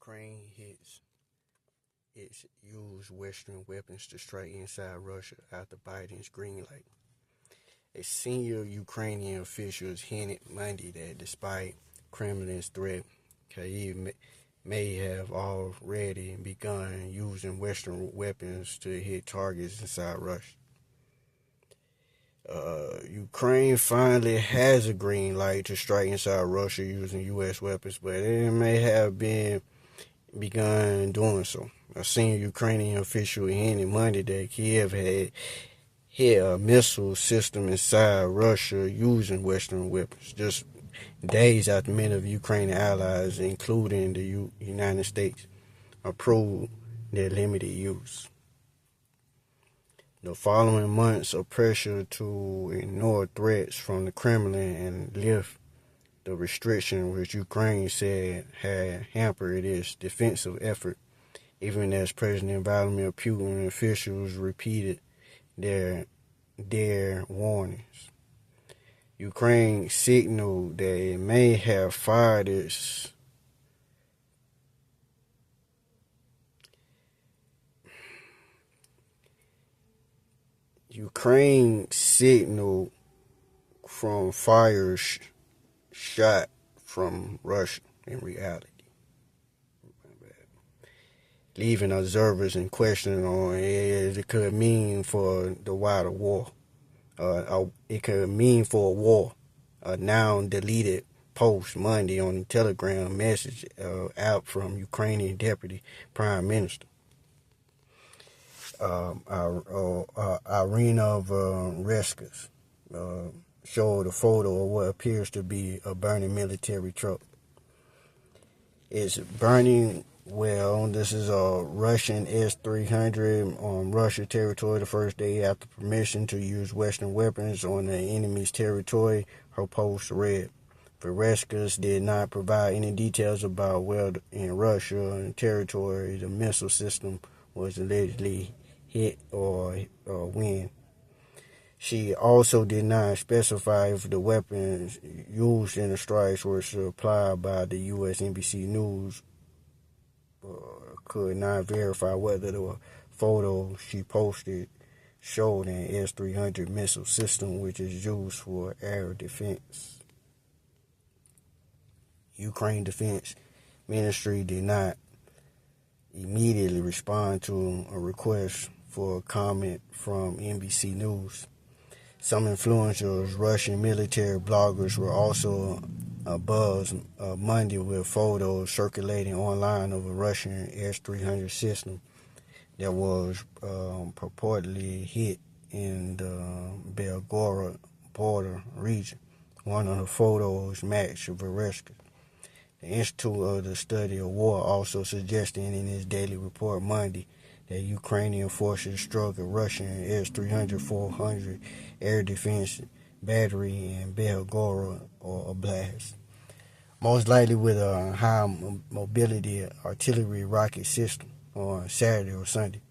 Ukraine hits its used Western weapons to strike inside Russia after Biden's green light. A senior Ukrainian official hinted Monday that despite Kremlin's threat, Kyiv may have already begun using Western weapons to hit targets inside Russia. Ukraine finally has a green light to strike inside Russia using U.S. weapons, but it may have begun doing so. A senior Ukrainian official hinted Monday that Kiev had hit a missile system inside Russia using Western weapons, just days after many of Ukrainian allies, including the United States, approved their limited use. The following months of pressure to ignore threats from the Kremlin and lift the restriction which Ukraine said had hampered its defensive effort, even as President Vladimir Putin and officials repeated their warnings. Ukraine signaled that it may have fired its from fires shot from Russia in reality, leaving observers in question on it could mean for the wider war. It could mean for a war. A now deleted post Monday on the Telegram message out from Ukrainian Deputy Prime Minister Irina Vereshchuk showed a photo of what appears to be a burning military truck. It's burning well. This is a Russian S-300 on Russian territory the first day after permission to use Western weapons on the enemy's territory, her post read. Vereshchuk did not provide any details about where in Russian territory the missile system was allegedly hit or when. She also did not specify if the weapons used in the strikes were supplied by the U.S. NBC News. Could not verify whether the photo she posted showed an S-300 missile system, which is used for air defense. Ukraine Defense Ministry did not immediately respond to a request for comment from NBC News. Some influential Russian military bloggers were also abuzz Monday with photos circulating online of a Russian S-300 system that was purportedly hit in the Belgorod border region. One of the photos matched Vereshchuk. The Institute of the Study of War also suggested in its daily report Monday that Ukrainian forces struck a Russian S-300-400 air defense battery in Belgorod or Oblast, most likely with a high mobility artillery rocket system on Saturday or Sunday.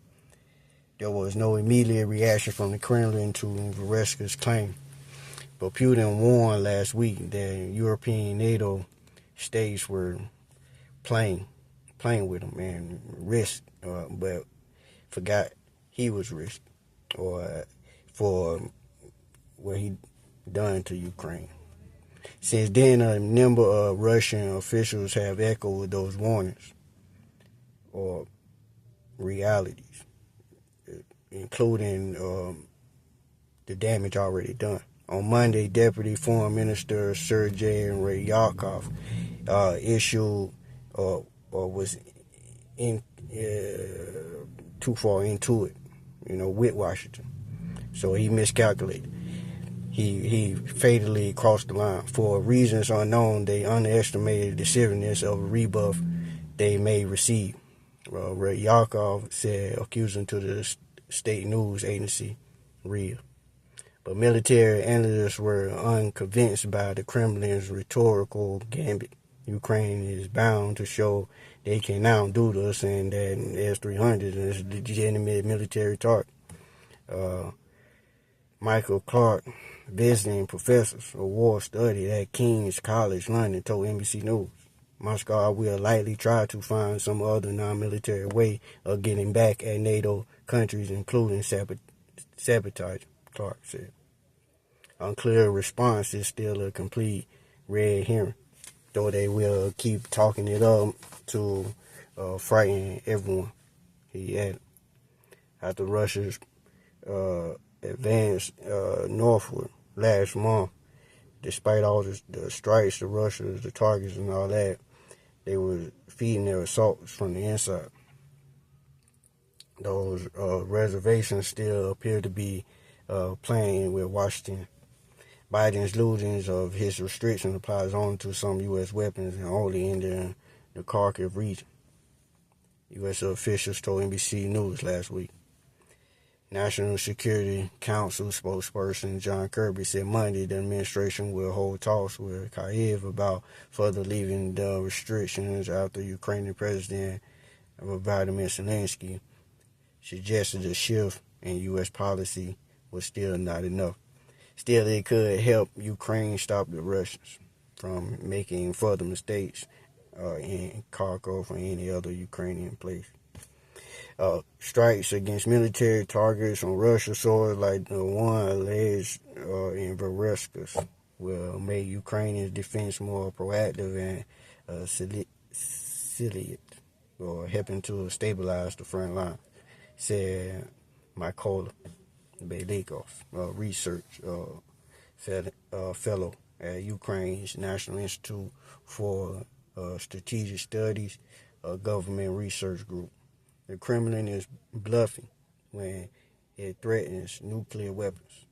There was no immediate reaction from the Kremlin to Vereshchuk's claim, but Putin warned last week that European NATO states were playing with him and risk, but forgot he was risk for what he done to Ukraine. Since then, a number of Russian officials have echoed those warnings or realities, including the damage already done. On Monday, Deputy Foreign Minister Sergei Ryabkov issued or was in too far into it, with Washington. So he miscalculated. He fatally crossed the line. For reasons unknown, they underestimated the seriousness of a rebuff they may receive. Ryabkov said, accusing to the state news agency RIA. But military analysts were unconvinced by the Kremlin's rhetorical gambit. Ukraine is bound to show they can outdo us and that S-300 is a legitimate military target. Michael Clark, visiting professor of war study at King's College London, told NBC News. Moscow will likely try to find some other non-military way of getting back at NATO countries, including sabotage, Clark said. Unclear response is still a complete red herring, though they will keep talking it up to frighten everyone, he added. After Russia's advance northward last month, despite all the strikes, the Russians, the targets, and all that, they were feeding their assaults from the inside. Those reservations still appear to be playing with Washington. Biden's losing of his restriction applies only to some U.S. weapons and only in the Kharkiv region, U.S. officials told NBC News last week. National Security Council spokesperson John Kirby said Monday the administration will hold talks with Kyiv about further leaving the restrictions after Ukrainian President Vladimir Zelensky suggested a shift in U.S. policy was still not enough. Still, it could help Ukraine stop the Russians from making further mistakes in Kharkov or any other Ukrainian place. Strikes against military targets on Russian soil, like the one alleged in Verescus, will make Ukrainian defense more proactive and salient, or helping to stabilize the front line, said Mykola Belikov, research fellow at Ukraine's National Institute for Strategic Studies, a government research group. The Kremlin is bluffing when it threatens nuclear weapons,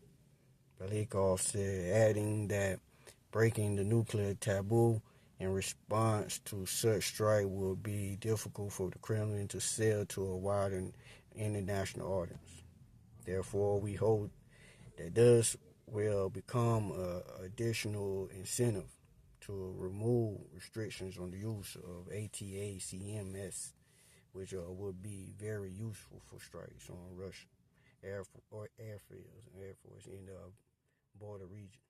Belikov said, adding that breaking the nuclear taboo in response to such strike will be difficult for the Kremlin to sell to a wider international audience. Therefore, we hope that this will become an additional incentive to remove restrictions on the use of ATACMS, which would be very useful for strikes on Russian airfields and air force in the border region.